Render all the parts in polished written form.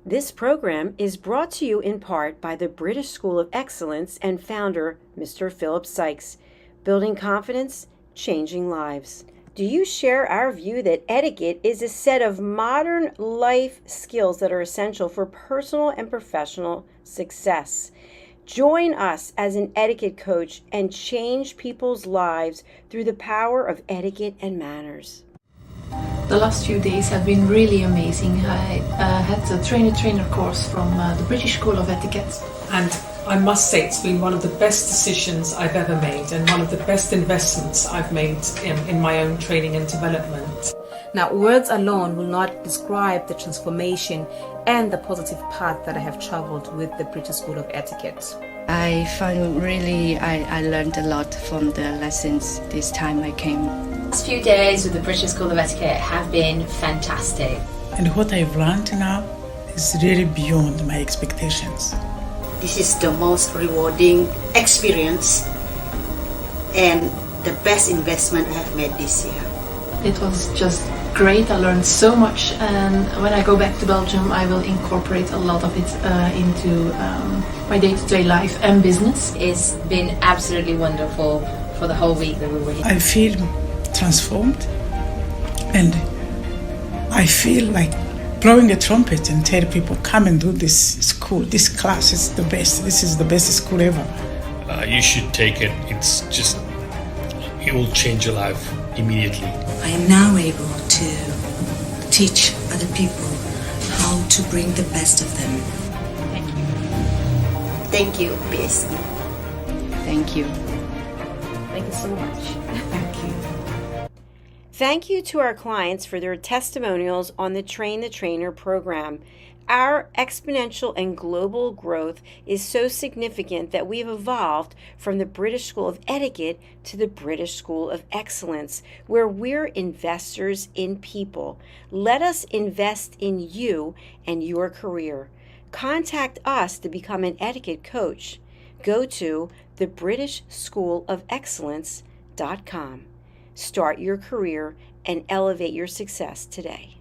This program is brought to you in part by the British School of Excellence and founder, Mr. Philip Sykes, building confidence, changing lives. Do you share our view that etiquette is a set of modern life skills that are essential for personal and professional success? Join us as an etiquette coach and change people's lives through the power of etiquette and manners. The last few days have been really amazing. I had a trainer course from the British School of Etiquette. And I must say it's been one of the best decisions I've ever made and one of the best investments I've made in my own training and development. Now, words alone will not describe the transformation and the positive path that I have traveled with the British School of Etiquette. I found I learned a lot from the lessons this time I came. The last few days with the British School of Etiquette have been fantastic. And what I've learned now is really beyond my expectations. This is the most rewarding experience and the best investment I have made this year. It was just great. I learned so much, and when I go back to Belgium I will incorporate a lot of it into my day-to-day life and business. It's been absolutely wonderful for the whole week that we were here. I feel transformed, and I feel like blowing a trumpet and tell people, come and do this school, this class is the best, this is the best school ever. You should take it. It will change your life immediately. I am now able to teach other people how to bring the best of them. Thank you. Thank you, BSC. Thank you. Thank you so much. Thank you. Thank you to our clients for their testimonials on the Train the Trainer program. Our exponential and global growth is so significant that we've evolved from the British School of Etiquette to the British School of Excellence, where we're investors in people. Let us invest in you and your career. Contact us to become an etiquette coach. Go to thebritishschoolofexcellence.com. Start your career and elevate your success today.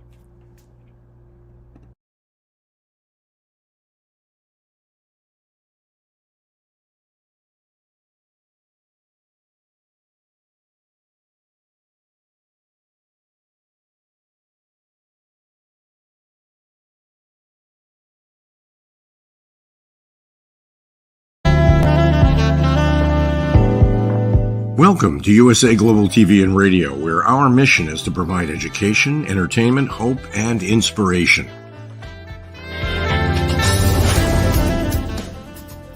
Welcome to USA Global TV and Radio, where our mission is to provide education, entertainment, hope, and inspiration.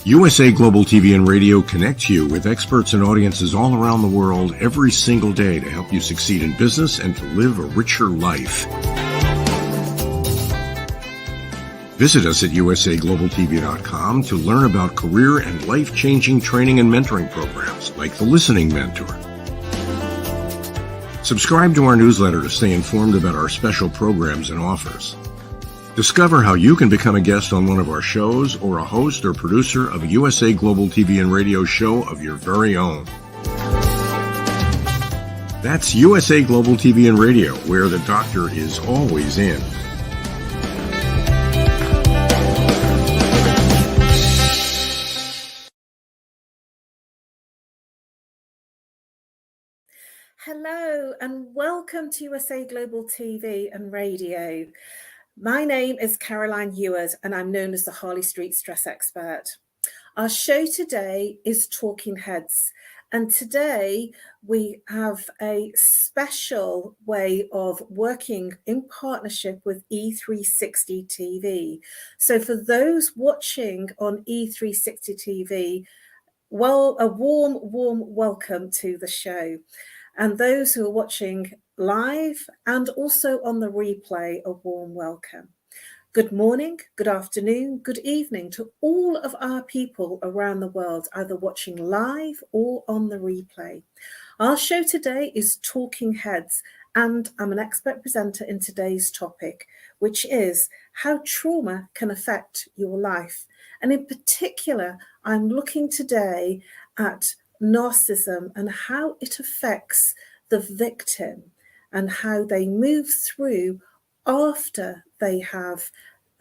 USA Global TV and Radio connects you with experts and audiences all around the world every single day to help you succeed in business and to live a richer life. Visit us at usaglobaltv.com to learn about career and life-changing training and mentoring programs like the Listening Mentor. Subscribe to our newsletter to stay informed about our special programs and offers. Discover how you can become a guest on one of our shows or a host or producer of a USA Global TV and Radio show of your very own. That's USA Global TV and Radio, where the doctor is always in. Hello and welcome to USA Global TV and Radio. My name is Caroline Heward and I'm known as the Harley Street Stress Expert. Our show today is Talking Heads, and today we have a special way of working in partnership with E360 TV. So for those watching on E360 TV, well, a warm welcome to the show. And those who are watching live and also on the replay, a warm welcome. Good morning, good afternoon, good evening to all of our people around the world, either watching live or on the replay. Our show today is Talking Heads, and I'm an expert presenter in today's topic, which is how trauma can affect your life. And in particular, I'm looking today at narcissism and how it affects the victim and how they move through after they have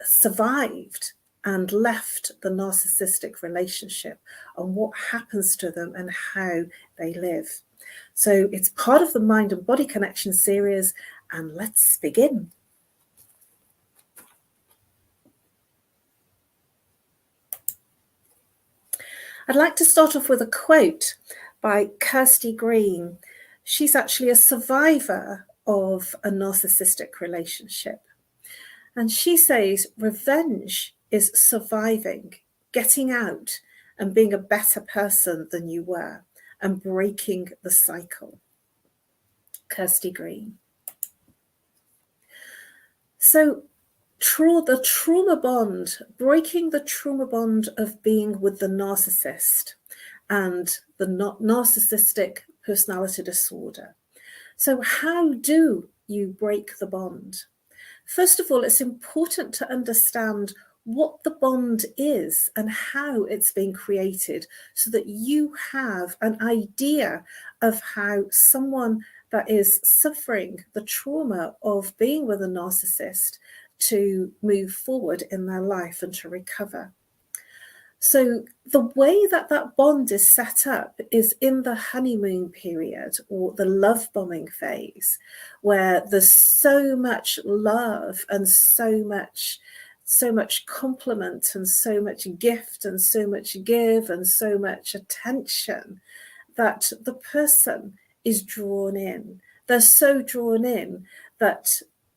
survived and left the narcissistic relationship, and what happens to them and how they live. So it's part of the Mind and Body Connection series, and let's begin. I'd like to start off with a quote by Kirsty Green. She's actually a survivor of a narcissistic relationship. And she says, revenge is surviving, getting out and being a better person than you were and breaking the cycle. Kirsty Green. So the trauma bond, breaking the trauma bond of being with the narcissist and the narcissistic personality disorder. So how do you break the bond? First of all, it's important to understand what the bond is and how it's been created so that you have an idea of how someone that is suffering the trauma of being with a narcissist to move forward in their life and to recover. So the way that that bond is set up is in the honeymoon period or the love bombing phase, where there's so much love and so much compliment and so much gift and so much give and so much attention that the person is drawn in. They're so drawn in that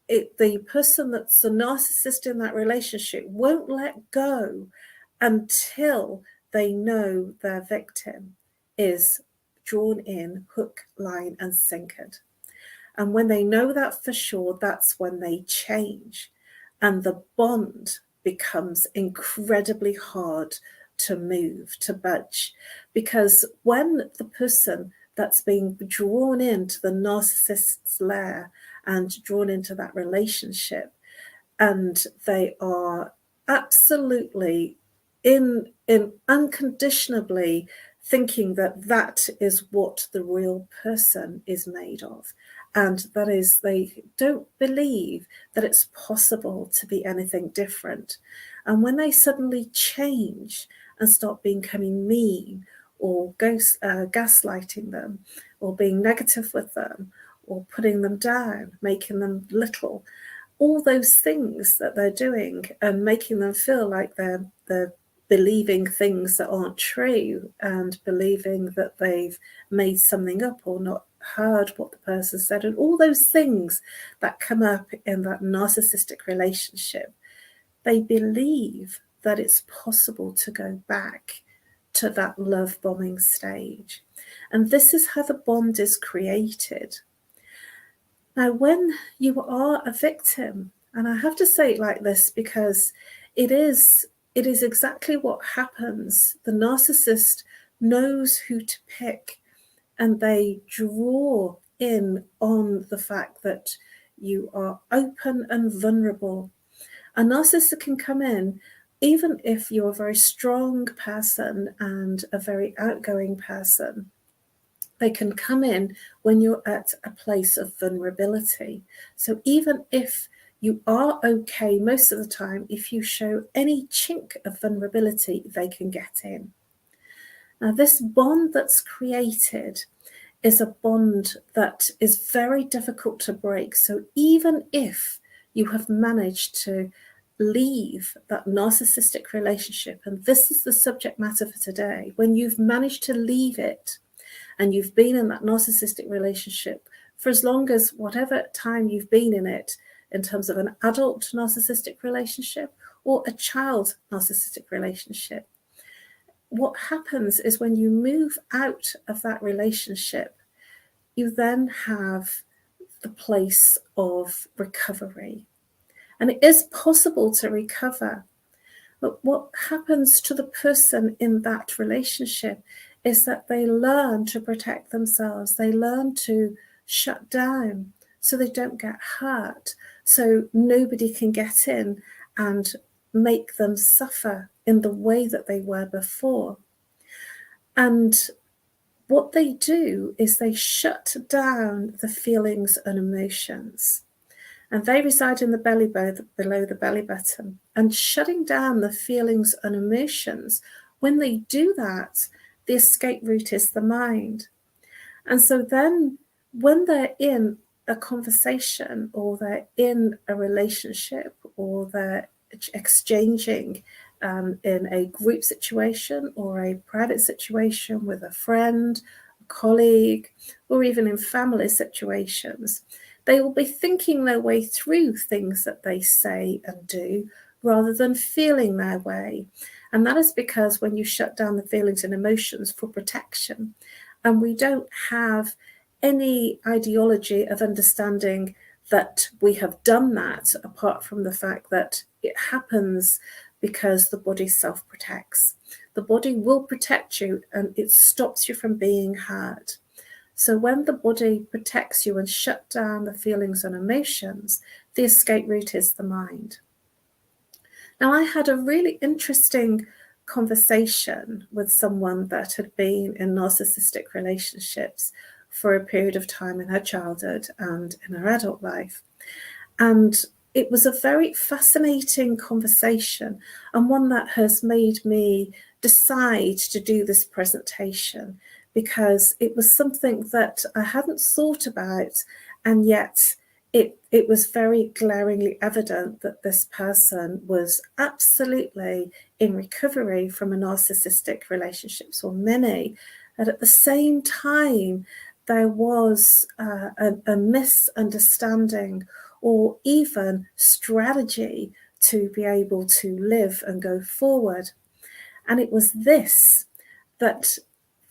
the person that's the narcissist in that relationship won't let go until they know their victim is drawn in hook, line and sinkered. And when they know that for sure, that's when they change. And the bond becomes incredibly hard to move, to budge. Because when the person that's being drawn into the narcissist's lair and drawn into that relationship, and they are absolutely in unconditionally thinking that that is what the real person is made of. And that is, they don't believe that it's possible to be anything different. And when they suddenly change and start becoming mean or gaslighting them or being negative with them or putting them down, making them little, all those things that they're doing and making them feel like they're believing things that aren't true and believing that they've made something up or not heard what the person said, and all those things that come up in that narcissistic relationship, they believe that it's possible to go back to that love bombing stage. And this is how the bond is created. Now, when you are a victim, and I have to say it like this because it is exactly what happens. The narcissist knows who to pick, and they draw in on the fact that you are open and vulnerable. A narcissist can come in, even if you're a very strong person and a very outgoing person, they can come in when you're at a place of vulnerability. So even if you are okay most of the time, if you show any chink of vulnerability, they can get in. Now, this bond that's created is a bond that is very difficult to break. So even if you have managed to leave that narcissistic relationship, and this is the subject matter for today, when you've managed to leave it and you've been in that narcissistic relationship for as long as whatever time you've been in it, in terms of an adult narcissistic relationship or a child narcissistic relationship, what happens is when you move out of that relationship, you then have the place of recovery. And it is possible to recover. But what happens to the person in that relationship is that they learn to protect themselves. They learn to shut down so they don't get hurt, so nobody can get in and make them suffer in the way that they were before. And what they do is they shut down the feelings and emotions. and they reside in the belly below the belly button. And shutting down the feelings and emotions, when they do that, the escape route is the mind. And so then when they're in a conversation, or they're in a relationship, or they're exchanging in a group situation or a private situation with a friend, a colleague, or even in family situations, they will be thinking their way through things that they say and do rather than feeling their way. And that is because when you shut down the feelings and emotions for protection, and we don't have any ideology of understanding that we have done that, apart from the fact that it happens because the body self-protects. The body will protect you, and it stops you from being hurt. So when the body protects you and shut down the feelings and emotions, the escape route is the mind. Now, I had a really interesting conversation with someone that had been in narcissistic relationships for a period of time in her childhood and in her adult life. And it was a very fascinating conversation, and one that has made me decide to do this presentation, because it was something that I hadn't thought about, and yet it was very glaringly evident that this person was absolutely in recovery from a narcissistic relationships, or many, and at the same time there was a misunderstanding or even strategy to be able to live and go forward. And it was this, that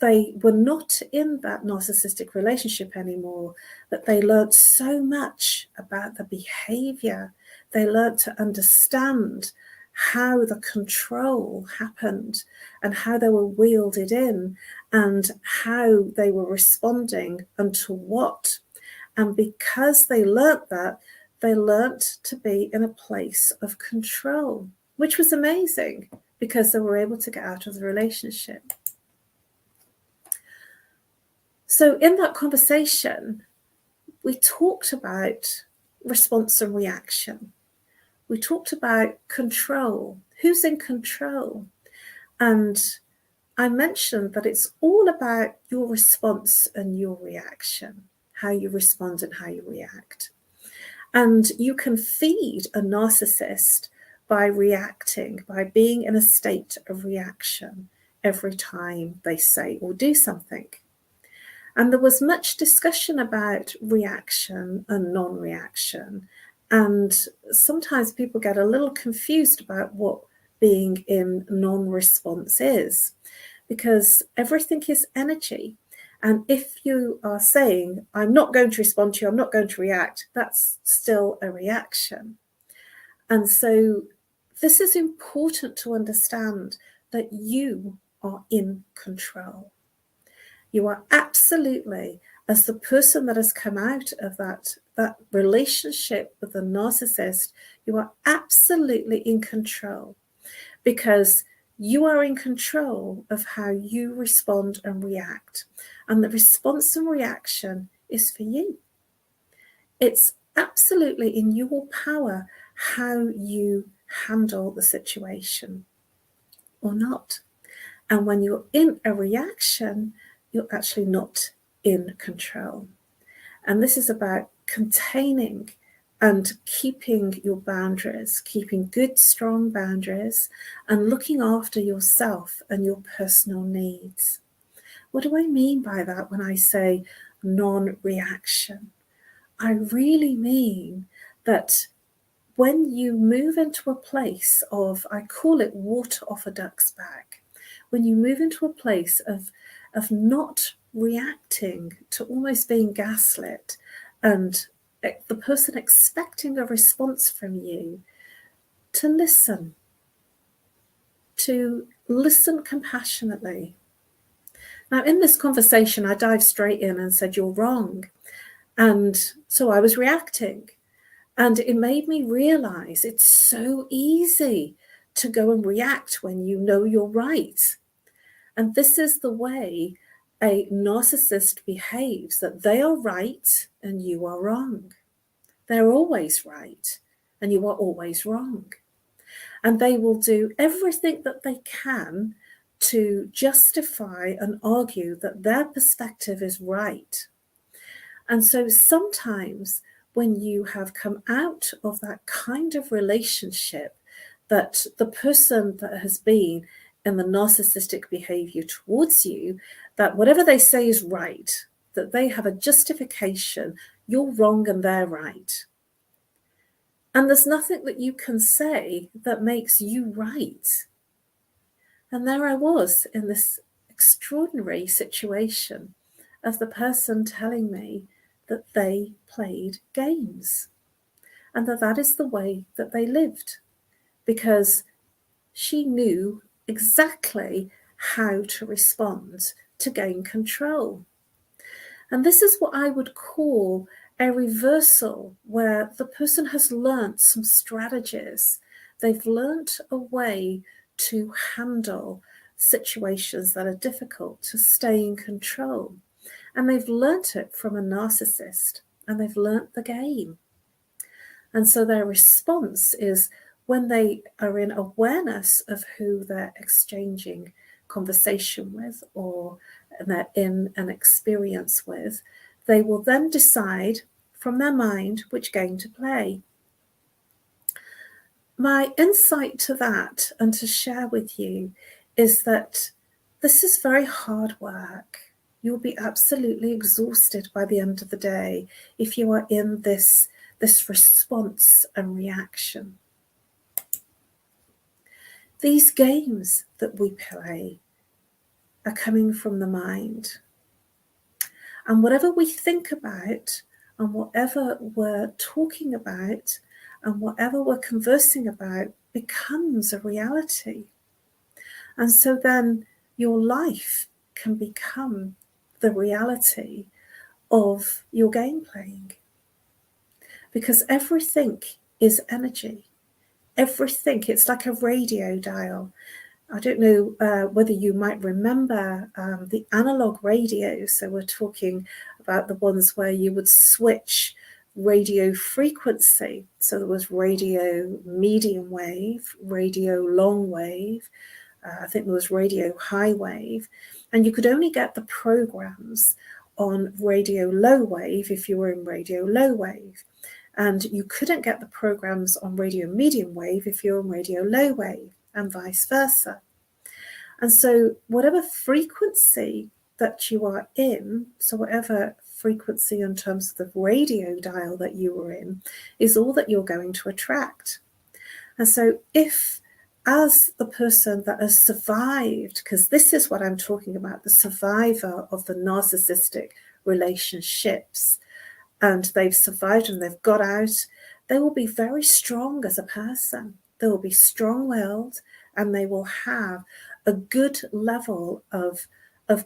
they were not in that narcissistic relationship anymore, that they learned so much about the behaviour. They learned to understand how the control happened and how they were wielded in and how they were responding and to what. And because they learnt that, they learnt to be in a place of control, which was amazing because they were able to get out of the relationship. So in that conversation, we talked about response and reaction. We talked about control. Who's in control? And I mentioned that it's all about your response and your reaction, how you respond and how you react. And you can feed a narcissist by reacting, by being in a state of reaction every time they say or do something. And there was much discussion about reaction and non-reaction. And sometimes people get a little confused about what being in non-response is, because everything is energy. And if you are saying, I'm not going to respond to you, I'm not going to react, that's still a reaction. And so this is important to understand, that you are in control. You are absolutely, as the person that has come out of that relationship with the narcissist, you are absolutely in control, because you are in control of how you respond and react. And the response and reaction is for you. It's absolutely in your power how you handle the situation or not. And when you're in a reaction, you're actually not in control. And this is about containing and keeping your boundaries, keeping good, strong boundaries, and looking after yourself and your personal needs. What do I mean by that when I say non-reaction? I really mean that when you move into a place of, I call it water off a duck's back, when you move into a place of not reacting to almost being gaslit, and the person expecting a response from you, to listen compassionately. Now, in this conversation, I dived straight in and said, you're wrong. And so I was reacting. And it made me realize it's so easy to go and react when you know you're right. And this is the way a narcissist behaves, that they are right and you are wrong. They're always right, and you are always wrong. And they will do everything that they can to justify and argue that their perspective is right. And so sometimes when you have come out of that kind of relationship, that the person that has been in the narcissistic behavior towards you, that whatever they say is right, that they have a justification, you're wrong and they're right. And there's nothing that you can say that makes you right. And there I was in this extraordinary situation of the person telling me that they played games and that is the way that they lived, because she knew exactly how to respond to gain control. And this is what I would call a reversal, where the person has learnt some strategies. They've learnt a way to handle situations that are difficult, to stay in control. And they've learnt it from a narcissist, and they've learnt the game. And so their response is, when they are in awareness of who they're exchanging conversation with, or they're in an experience with, they will then decide from their mind which game to play. My insight to that, and to share with you, is that this is very hard work. You'll be absolutely exhausted by the end of the day if you are in this response and reaction. These games that we play are coming from the mind. And whatever we think about, and whatever we're talking about, and whatever we're conversing about becomes a reality. And so then your life can become the reality of your game playing. Because everything is energy. Everything, it's like a radio dial. I don't know whether you might remember the analog radio. So we're talking about the ones where you would switch radio frequency. So there was radio medium wave, radio long wave. I think there was radio high wave. And you could only get the programs on radio low wave if you were in radio low wave. And you couldn't get the programs on radio medium wave if you're on radio low wave, and vice versa. And so whatever frequency that you are in, so whatever frequency in terms of the radio dial that you were in, is all that you're going to attract. And so if, as the person that has survived, because this is what I'm talking about, the survivor of the narcissistic relationships, and they've survived and they've got out, they will be very strong as a person. They will be strong-willed, and they will have a good level of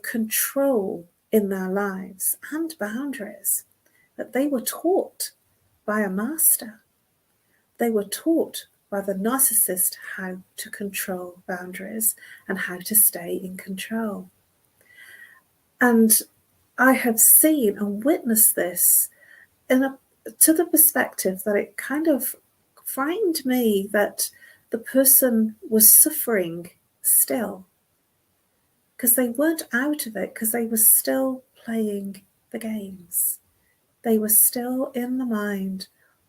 control in their lives and boundaries that they were taught by a master. They were taught by the narcissist how to control boundaries and how to stay in control. And I have seen and witnessed this to the perspective that it kind of frightened me that the person was suffering still, because they weren't out of it, because they were still playing the games. They were still in the mind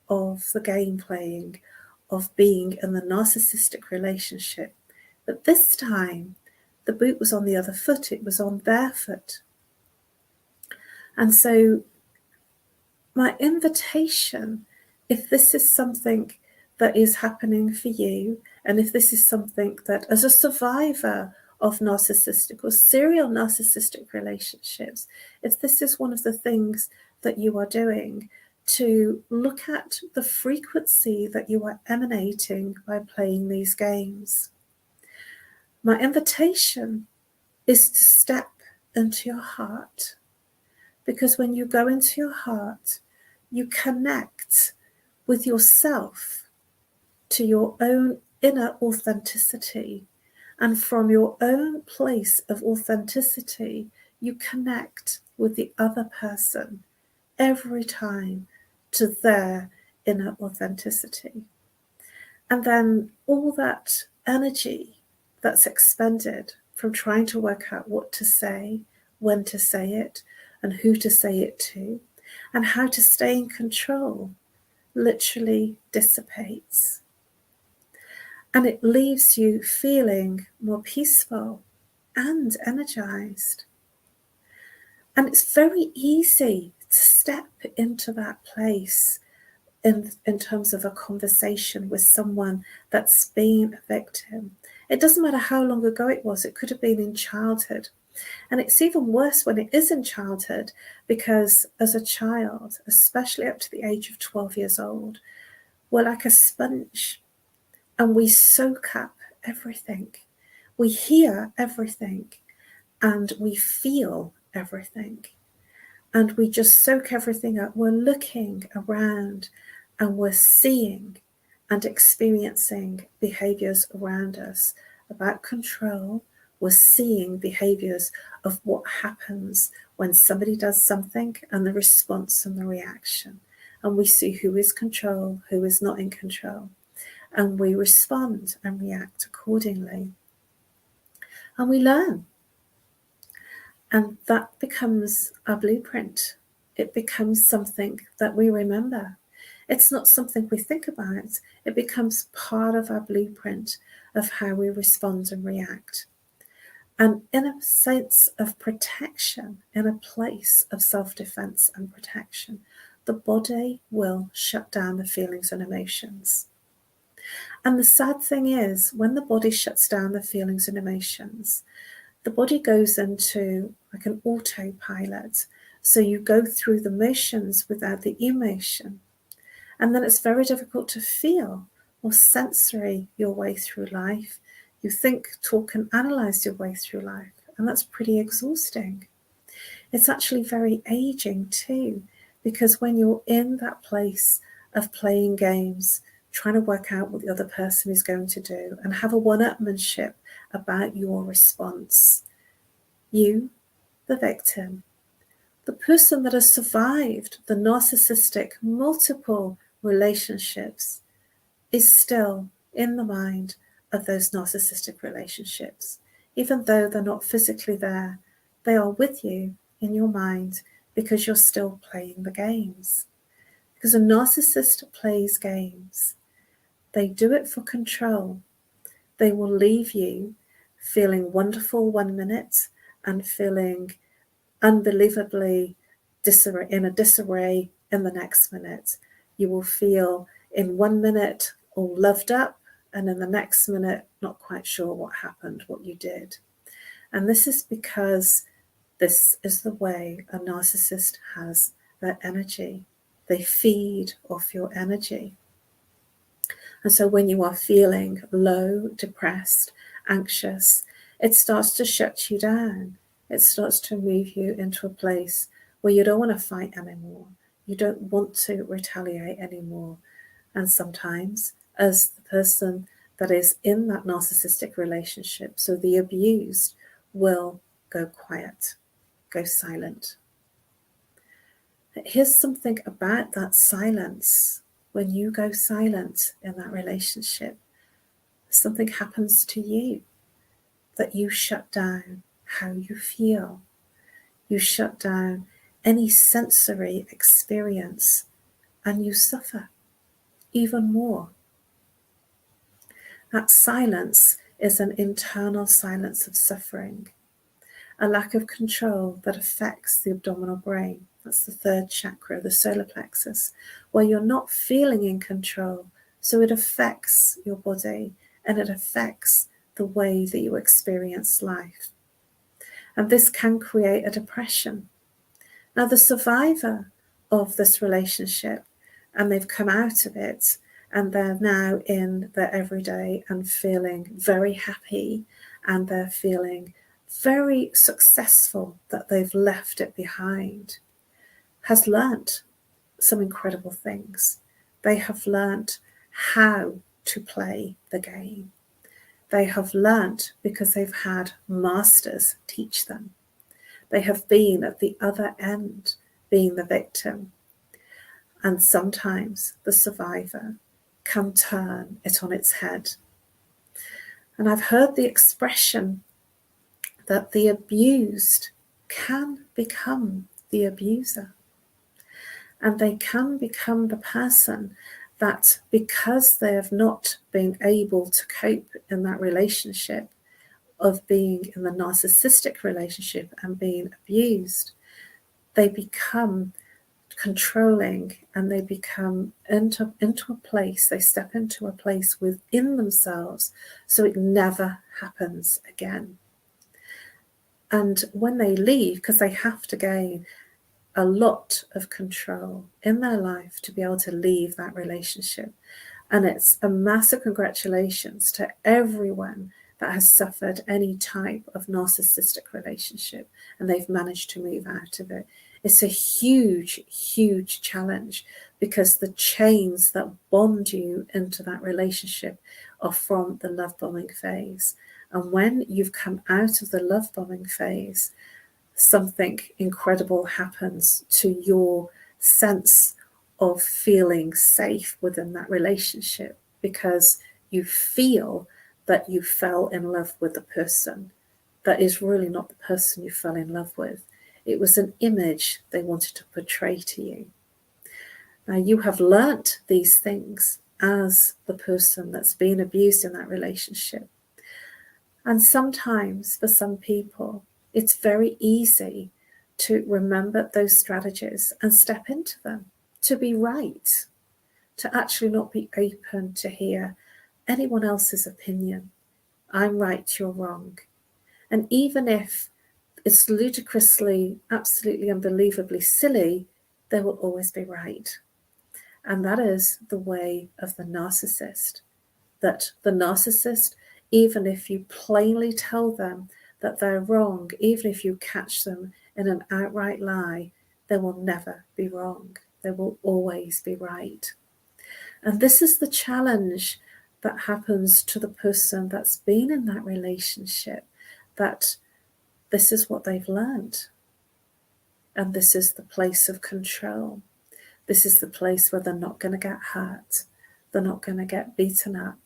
of the game playing, of being in the narcissistic relationship. But this time, the boot was on the other foot. It was on their foot. And so my invitation, if this is something that is happening for you, and if this is something that, as a survivor of narcissistic or serial narcissistic relationships, if this is one of the things that you are doing, to look at the frequency that you are emanating by playing these games. My invitation is to step into your heart, because when you go into your heart, you connect with yourself to your own inner authenticity. And from your own place of authenticity, you connect with the other person every time to their inner authenticity. And then all that energy that's expended from trying to work out what to say, when to say it, and who to say it to, and how to stay in control, literally dissipates. And it leaves you feeling more peaceful and energized. And it's very easy to step into that place in terms of a conversation with someone that's been a victim. It doesn't matter how long ago it was. It could have been in childhood. And it's even worse when it is in childhood, because as a child, especially up to the age of 12 years old, we're like a sponge and we soak up everything. We hear everything and we feel everything. And we just soak everything up. We're looking around and we're seeing and experiencing behaviours around us about control. We're seeing behaviours of what happens when somebody does something and the response and the reaction. And we see who is control, who is not in control. And we respond and react accordingly. And we learn. And that becomes our blueprint. It becomes something that we remember. It's not something we think about. It becomes part of our blueprint of how we respond and react. And in a sense of protection, in a place of self-defense and protection, the body will shut down the feelings and emotions. And the sad thing is, when the body shuts down the feelings and emotions, the body goes into like an autopilot. So you go through the motions without the emotion. And then it's very difficult to feel or sensory your way through life. You think, talk, and analyze your way through life. And that's pretty exhausting. It's actually very aging too, because when you're in that place of playing games, trying to work out what the other person is going to do and have a one-upmanship about your response, you, the victim, the person that has survived the narcissistic multiple relationships, is still in the mind of those narcissistic relationships. Even though they're not physically there, they are with you in your mind because you're still playing the games. Because a narcissist plays games. They do it for control. They will leave you feeling wonderful 1 minute and feeling unbelievably in a disarray in the next minute. You will feel in 1 minute all loved up, and in the next minute not quite sure what happened, what you did. And this is because this is the way a narcissist has their energy. They feed off your energy. And so when you are feeling low, depressed, anxious, it starts to shut you down. It starts to move you into a place where you don't want to fight anymore. You don't want to retaliate anymore. And sometimes, as the person that is in that narcissistic relationship, so the abused, will go quiet, go silent. Here's something about that silence. When you go silent in that relationship, something happens to you, that you shut down how you feel. You shut down any sensory experience and you suffer even more. That silence is an internal silence of suffering, a lack of control that affects the abdominal brain. That's the third chakra, the solar plexus, where you're not feeling in control. So it affects your body and it affects the way that you experience life. And this can create a depression. Now, the survivor of this relationship, and they've come out of it, and they're now in their everyday and feeling very happy, and they're feeling very successful that they've left it behind, has learnt some incredible things. They have learnt how to play the game. They have learnt because they've had masters teach them. They have been at the other end, being the victim. And sometimes the survivor can turn it on its head. And I've heard the expression that the abused can become the abuser. And they can become the person that, because they have not been able to cope in that relationship of being in the narcissistic relationship and being abused, they become controlling, and they become into a place, they step into a place within themselves so it never happens again. And when they leave, because they have to gain a lot of control in their life to be able to leave that relationship. And it's a massive congratulations to everyone that has suffered any type of narcissistic relationship and they've managed to move out of it. It's a huge, huge challenge, because the chains that bond you into that relationship are from the love bombing phase. And when you've come out of the love bombing phase, something incredible happens to your sense of feeling safe within that relationship, because you feel that you fell in love with the person that is really not the person you fell in love with. It was an image they wanted to portray to you. Now, you have learnt these things as the person that's been abused in that relationship. And sometimes for some people, it's very easy to remember those strategies and step into them, to be right, to actually not be open to hear anyone else's opinion. I'm right, you're wrong. And even if it's ludicrously, absolutely unbelievably silly, they will always be right. And that is the way of the narcissist. That the narcissist, even if you plainly tell them that they're wrong, even if you catch them in an outright lie, they will never be wrong. They will always be right. And this is the challenge that happens to the person that's been in that relationship, that this is what they've learned. And this is the place of control. This is the place where they're not going to get hurt. They're not going to get beaten up.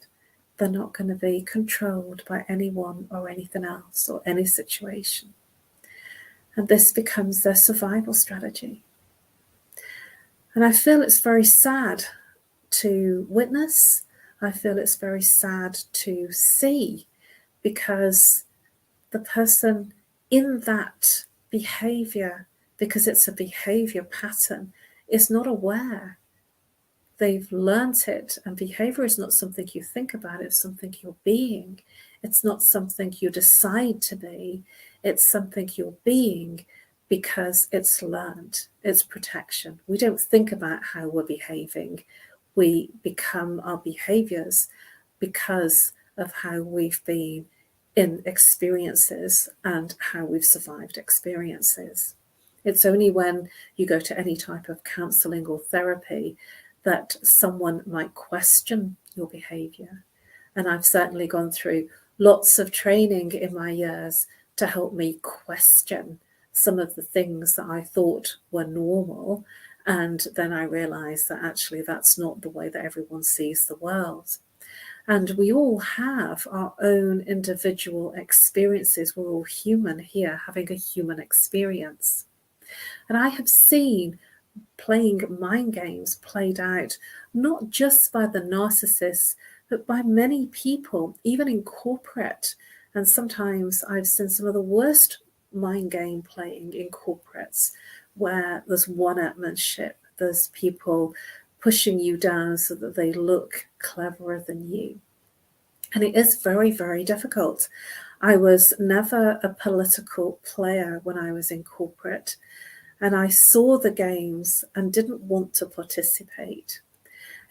They're not going to be controlled by anyone or anything else or any situation. And this becomes their survival strategy. And I feel it's very sad to witness. I feel it's very sad to see, because the person in that behaviour, because it's a behaviour pattern, is not aware. They've learnt it, and behaviour is not something you think about, it's something you're being. It's not something you decide to be, it's something you're being because it's learnt. It's protection. We don't think about how we're behaving. We become our behaviours because of how we've been in experiences and how we've survived experiences. It's only when you go to any type of counselling or therapy that someone might question your behaviour. And I've certainly gone through lots of training in my years to help me question some of the things that I thought were normal. And then I realised that actually that's not the way that everyone sees the world. And we all have our own individual experiences. We're all human here, having a human experience. And I have seen playing mind games played out not just by the narcissists, but by many people, even in corporate. And sometimes I've seen some of the worst mind game playing in corporates, where there's one-upmanship, there's people pushing you down so that they look cleverer than you. And it is very, very difficult. I was never a political player when I was in corporate, and I saw the games and didn't want to participate.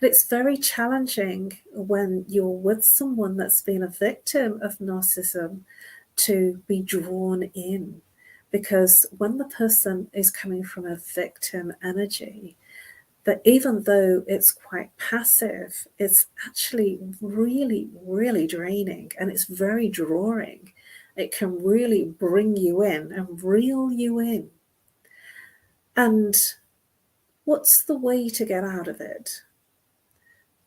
And it's very challenging when you're with someone that's been a victim of narcissism to be drawn in, because when the person is coming from a victim energy, that even though it's quite passive, it's actually really, really draining, and it's very drawing. It can really bring you in and reel you in. And What's the way to get out of it?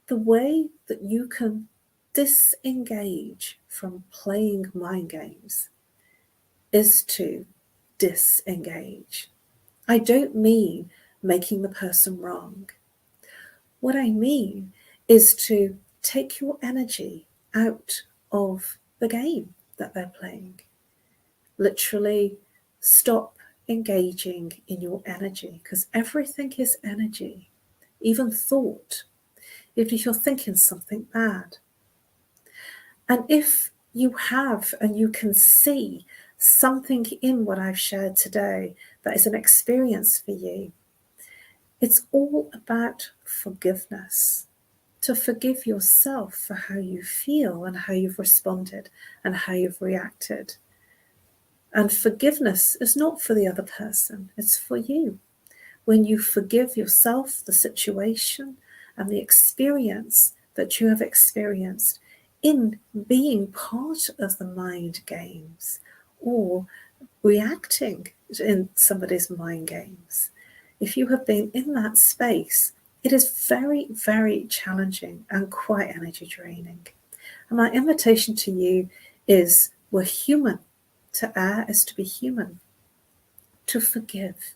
The way that you can disengage from playing mind games is to disengage. I don't mean making the person wrong. What I mean is to take your energy out of the game that they're playing. Literally stop engaging in your energy, because everything is energy, even thought, even if you're thinking something bad. And if you have and you can see something in what I've shared today that is an experience for you, it's all about forgiveness. To forgive yourself for how you feel and how you've responded and how you've reacted. And forgiveness is not for the other person, it's for you. When you forgive yourself, the situation and the experience that you have experienced in being part of the mind games or reacting in somebody's mind games, if you have been in that space, it is very, very challenging and quite energy draining. And my invitation to you is, we're human. To err is to be human. To forgive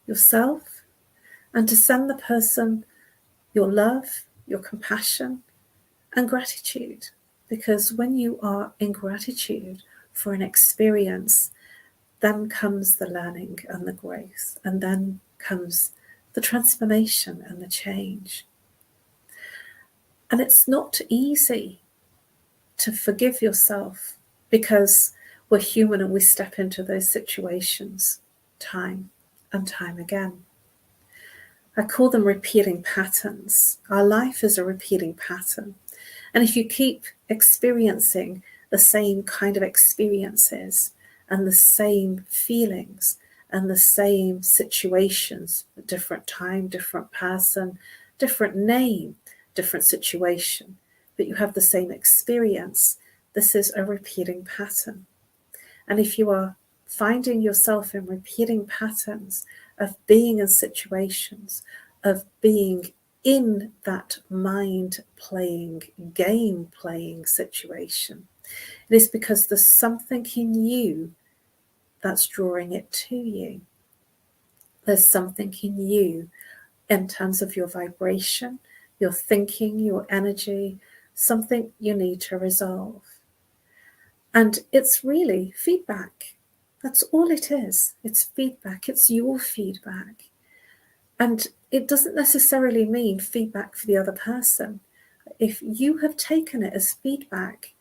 yourself and to send the person your love, your compassion and gratitude. Because when you are in gratitude for an experience, then comes the learning and the growth, and then comes the transformation and the change. And it's not easy to forgive yourself, because we're human and we step into those situations time and time again. I call them repeating patterns. Our life is a repeating pattern. And if you keep experiencing the same kind of experiences and the same feelings and the same situations, a different time, different person, different name, different situation, but you have the same experience, this is a repeating pattern. And if you are finding yourself in repeating patterns of being in situations, of being in that mind playing, game playing situation, it is because there's something in you that's drawing it to you. There's something in you in terms of your vibration, your thinking, your energy, something you need to resolve. And it's really feedback. That's all it is. It's feedback. It's your feedback. And it doesn't necessarily mean feedback for the other person. If you have taken it as feedback,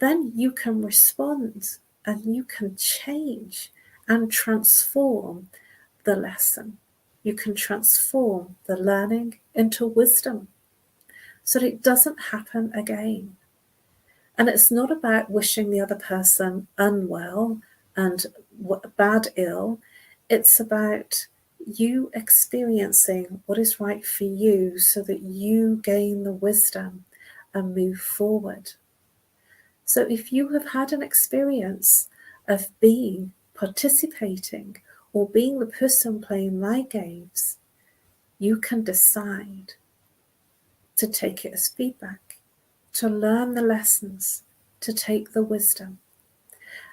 then you can respond and you can change and transform the lesson. You can transform the learning into wisdom so that it doesn't happen again. And it's not about wishing the other person unwell and bad ill. It's about you experiencing what is right for you so that you gain the wisdom and move forward. So if you have had an experience of participating or being the person playing my games, you can decide to take it as feedback, to learn the lessons, to take the wisdom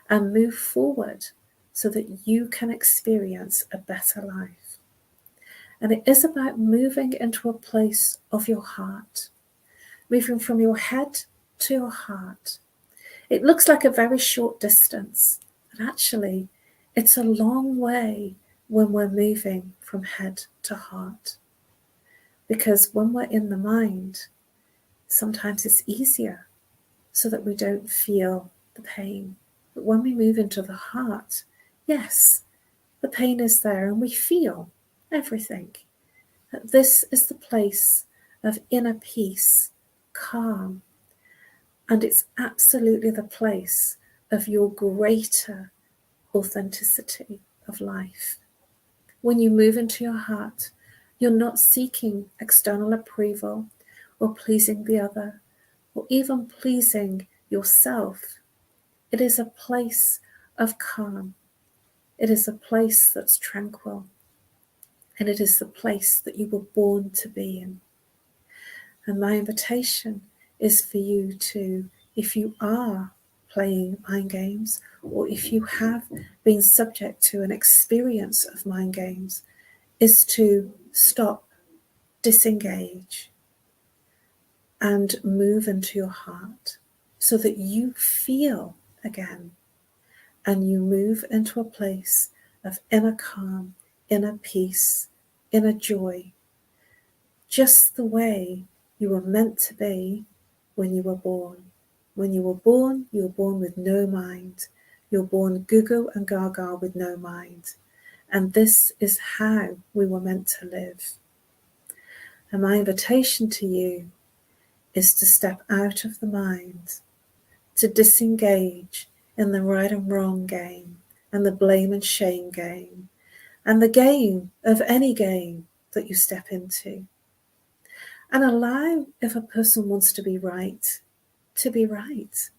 and move forward so that you can experience a better life. And it is about moving into a place of your heart, moving from your head to your heart. It looks like a very short distance, but actually it's a long way when we're moving from head to heart. Because when we're in the mind, sometimes it's easier so that we don't feel the pain. But when we move into the heart, yes, the pain is there and we feel everything. That this is the place of inner peace, calm, and it's absolutely the place of your greater authenticity of life. When you move into your heart, you're not seeking external approval or pleasing the other or even pleasing yourself. It is a place of calm. It is a place that's tranquil. and it is the place that you were born to be in. And my invitation is for you to, if you are playing mind games, or if you have been subject to an experience of mind games, is to stop, disengage, and move into your heart so that you feel again, and you move into a place of inner calm, inner peace, inner joy, just the way you were meant to be when you were born. When you were born with no mind. You're born goo and gaga with no mind. And this is how we were meant to live. And my invitation to you is to step out of the mind, to disengage in the right and wrong game, and the blame and shame game, and the game of any game that you step into. And allow, if a person wants to be right, to be right.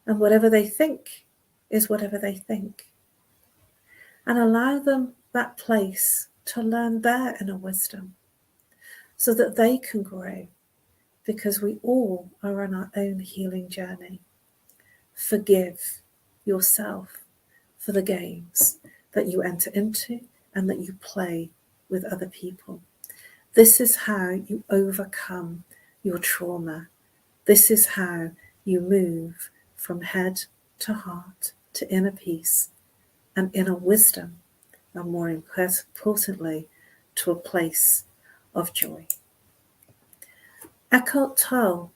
And whatever they think is whatever they think. And allow them that place to learn their inner wisdom so that they can grow, because we all are on our own healing journey. Forgive yourself for the games that you enter into and that you play with other people. This is how you overcome your trauma. This is how you move from head to heart to inner peace and inner wisdom, and more importantly, to a place of joy. Eckhart Tolle,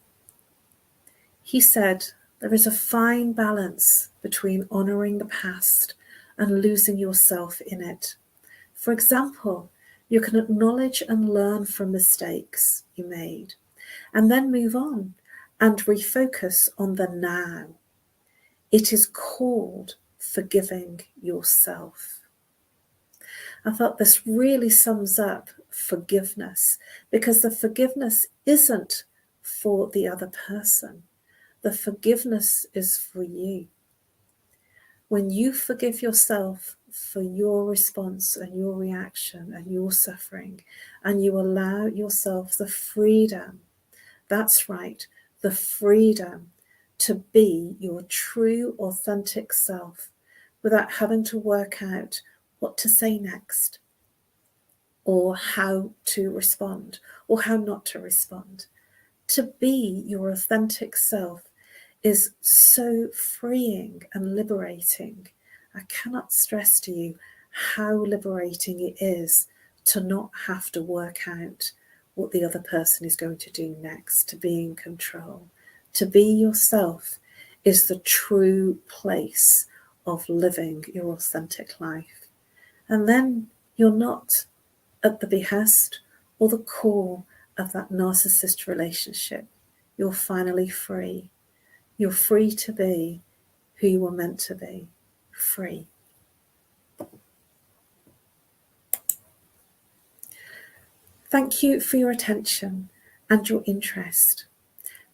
he said, there is a fine balance between honouring the past and losing yourself in it. For example, you can acknowledge and learn from mistakes you made, and then move on and refocus on the now. It is called forgiving yourself. I thought this really sums up forgiveness, because the forgiveness isn't for the other person. The forgiveness is for you. When you forgive yourself for your response and your reaction and your suffering, and you allow yourself the freedom, that's right, the freedom to be your true, authentic self without having to work out what to say next, or how to respond, or how not to respond. To be your authentic self is so freeing and liberating. I cannot stress to you how liberating it is to not have to work out what the other person is going to do next, to be in control. To be yourself is the true place of living your authentic life. And then you're not at the behest or the call of that narcissist relationship. You're finally free. You're free to be who you were meant to be. Free. Thank you for your attention and your interest.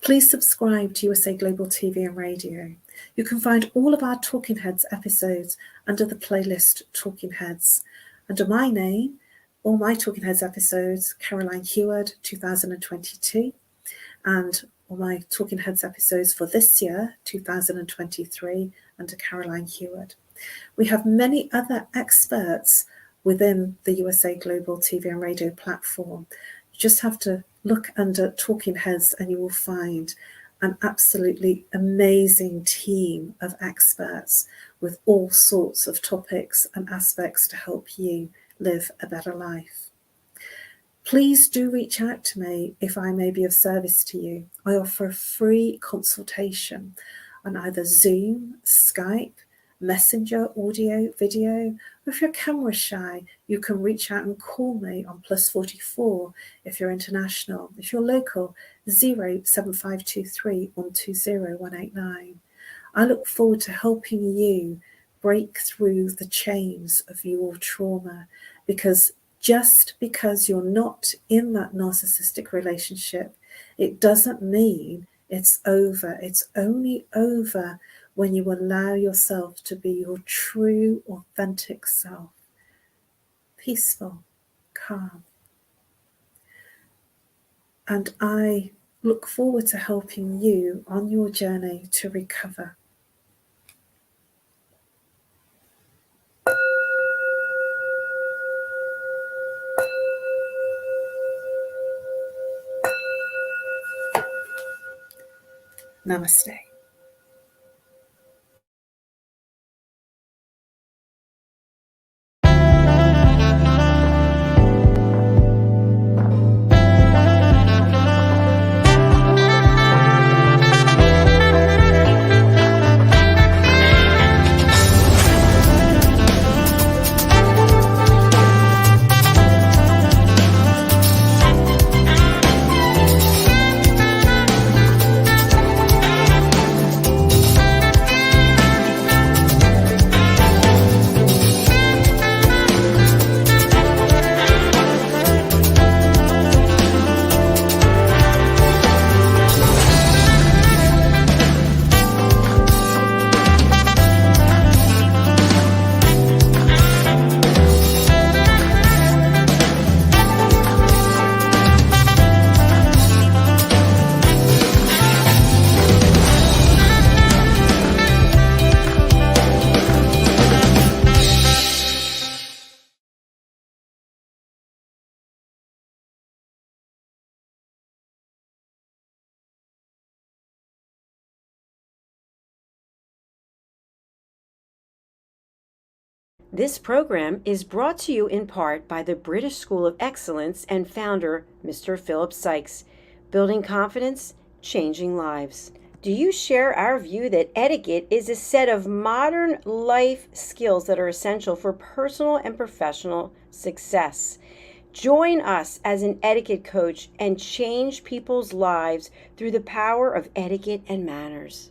Please subscribe to USA Global TV and Radio. You can find all of our Talking Heads episodes under the playlist Talking Heads. Under my name, all my Talking Heads episodes, Caroline Heward, 2022, and all my Talking Heads episodes for this year, 2023, under Caroline Heward. We have many other experts within the USA Global TV and Radio platform. You just have to look under Talking Heads and you will find an absolutely amazing team of experts with all sorts of topics and aspects to help you live a better life. Please do reach out to me if I may be of service to you. I offer a free consultation on either Zoom, Skype, Messenger, audio, video, or if you're camera shy, you can reach out and call me on +44 if you're international. If you're local, 07523 120 189. I look forward to helping you break through the chains of your trauma, because just because you're not in that narcissistic relationship, it doesn't mean it's over. It's only over when you allow yourself to be your true, authentic self. peaceful, calm. And I look forward to helping you on your journey to recover. Namaste. This program is brought to you in part by the British School of Excellence and founder, Mr. Philip Sykes, building confidence, changing lives. Do you share our view that etiquette is a set of modern life skills that are essential for personal and professional success? Join us as an etiquette coach and change people's lives through the power of etiquette and manners.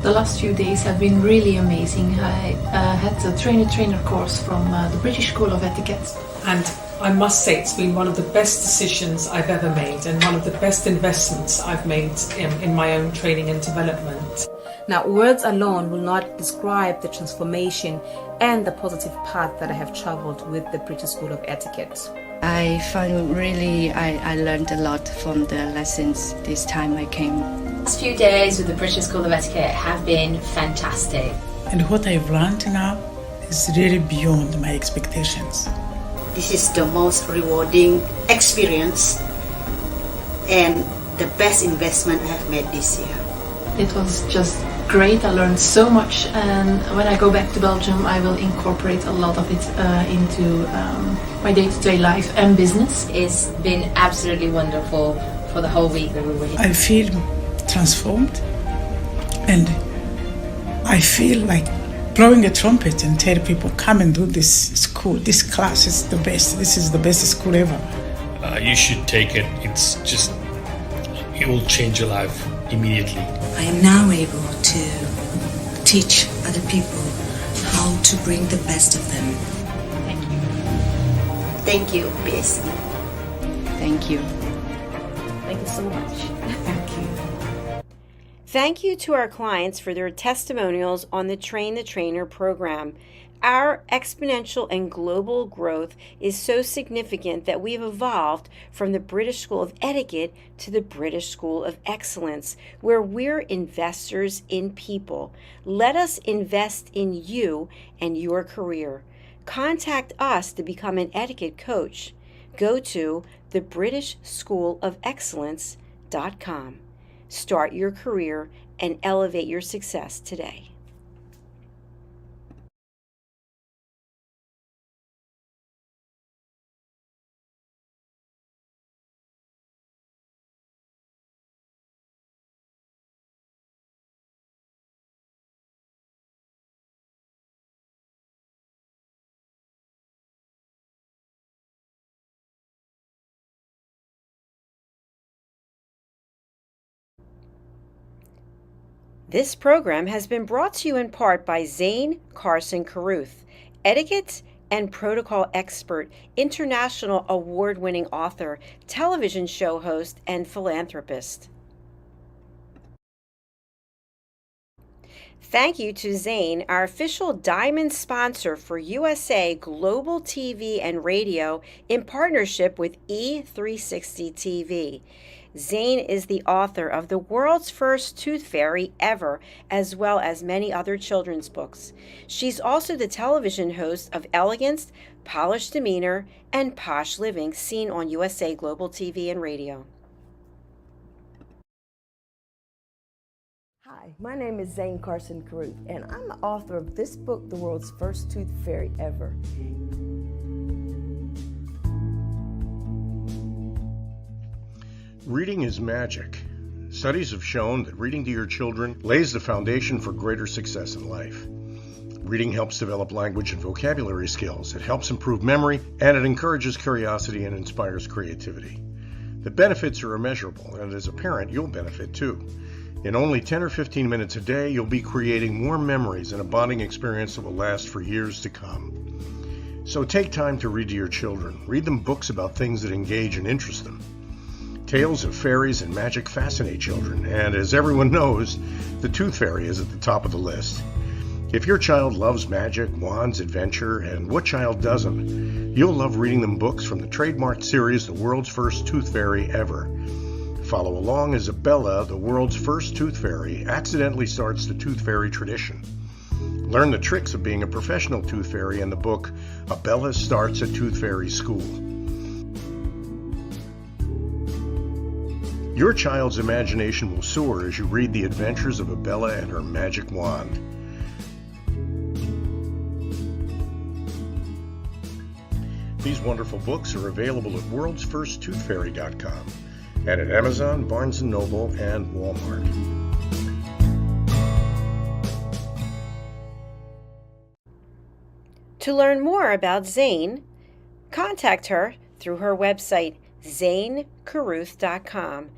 The last few days have been really amazing. I had a trainer course from the British School of Etiquette. And I must say it's been one of the best decisions I've ever made and one of the best investments I've made in my own training and development. Now, words alone will not describe the transformation and the positive path that I have traveled with the British School of Etiquette. I learned a lot from the lessons this time I came. The last few days with the British School of Etiquette have been fantastic. And what I've learned now is really beyond my expectations. This is the most rewarding experience and the best investment I have made this year. It was just great. I learned so much, and when I go back to Belgium I will incorporate a lot of it into my day-to-day life and business. It's been absolutely wonderful for the whole week that we were here. I feel transformed, and I feel like blowing a trumpet and tell people, come and do this school. This class is the best. This is the best school ever. You should take it. It will change your life immediately. I am now able to teach other people how to bring the best of them. Thank you. Thank you, BSc. Thank you. Thank you so much. Thank you. Thank you to our clients for their testimonials on the Train the Trainer program. Our exponential and global growth is so significant that we've evolved from the British School of Etiquette to the British School of Excellence, where we're investors in people. Let us invest in you and your career. Contact us to become an etiquette coach. Go to thebritishschoolofexcellence.com. Start your career and elevate your success today. This program has been brought to you in part by Zane Carson Carruth, etiquette and protocol expert, international award-winning author, television show host, and philanthropist. Thank you to Zane, our official diamond sponsor for USA Global TV and Radio in partnership with E360 TV. Zane is the author of The World's First Tooth Fairy Ever, as well as many other children's books. She's also the television host of Elegance, Polished Demeanor, and Posh Living, seen on USA Global TV and Radio. Hi, my name is Zane Carson Caruth, and I'm the author of this book, The World's First Tooth Fairy Ever. Reading is magic. Studies have shown that reading to your children lays the foundation for greater success in life. Reading helps develop language and vocabulary skills. It helps improve memory, and it encourages curiosity and inspires creativity. The benefits are immeasurable, and as a parent, you'll benefit too. In only 10 or 15 minutes a day, you'll be creating more memories and a bonding experience that will last for years to come. So take time to read to your children. Read them books about things that engage and interest them. Tales of fairies and magic fascinate children, and as everyone knows, the Tooth Fairy is at the top of the list. If your child loves magic, wands, adventure, and what child doesn't, you'll love reading them books from the trademarked series The World's First Tooth Fairy Ever. Follow along as Bella, the world's first tooth fairy, accidentally starts the tooth fairy tradition. Learn the tricks of being a professional tooth fairy in the book Bella Starts a Tooth Fairy School. Your child's imagination will soar as you read the adventures of Bella and her magic wand. These wonderful books are available at worldsfirsttoothfairy.com and at Amazon, Barnes & Noble, and Walmart. To learn more about Zane, contact her through her website, zanecaruth.com,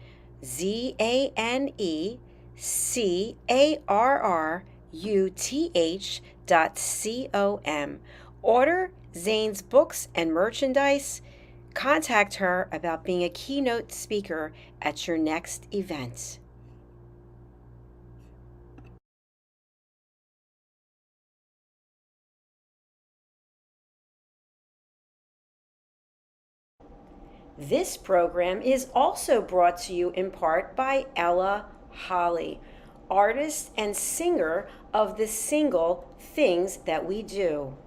ZANECARRUTH.com. Order Zane's books and merchandise. Contact her about being a keynote speaker at your next event. This program is also brought to you in part by Ella Holly, artist and singer of the single Things That We Do.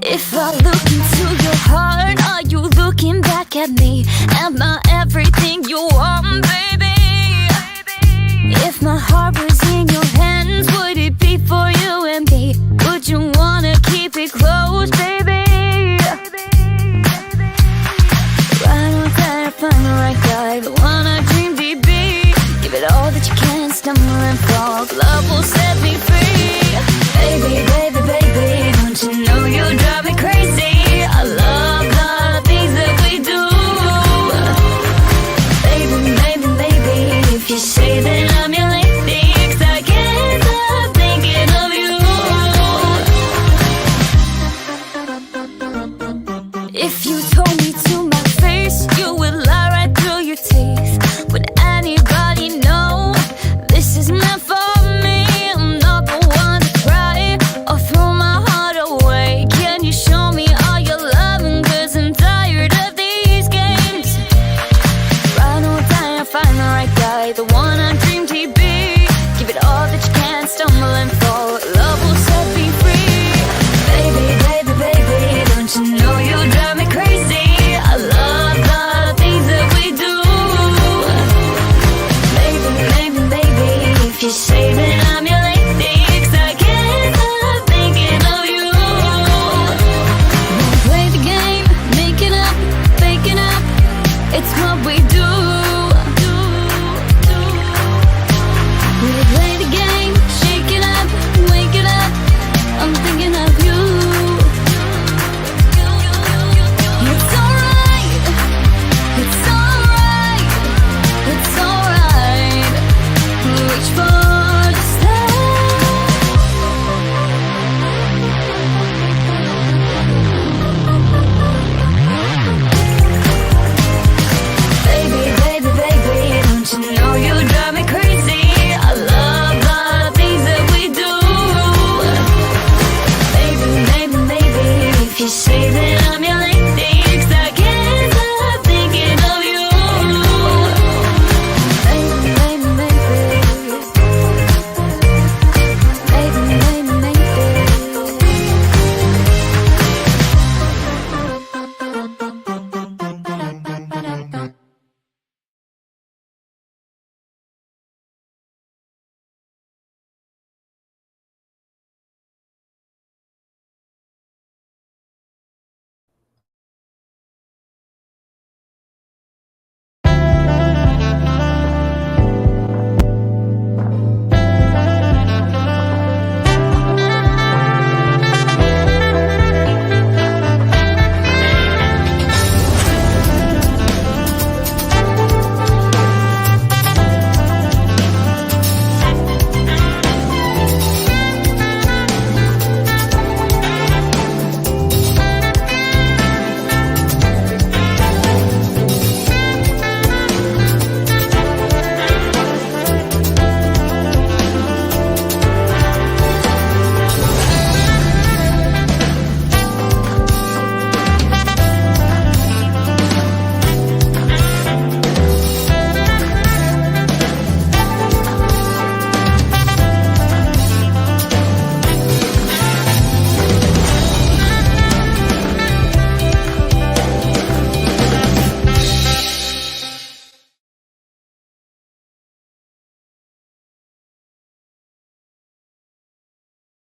If I look into your heart, are you looking back at me? Am I everything you want, baby? If my heart was in your hands, would it be for you and me? Would you wanna keep it close, baby? Right on time, find the right guy, the one I dreamed he'd be. Give it all that you can, stumble and fall. Love will set me free. Baby, baby, baby, don't you know you drive me crazy? I love the things that we do. Baby, baby, baby, if you say that I'm your lady, 'cause I can't stop thinking of you. If you told me to my face, you would lie right through your teeth. Would anybody know this is meant for me? I'm not the one to cry or throw my heart away. Can you show me all your loving? 'Cause I'm tired of these games. Right on time, I find the right guy, the one I dreamed he'd be. Give it all that you can, stumble and fall. Love will set me free. Baby, baby, baby, don't you know you drive me crazy? say that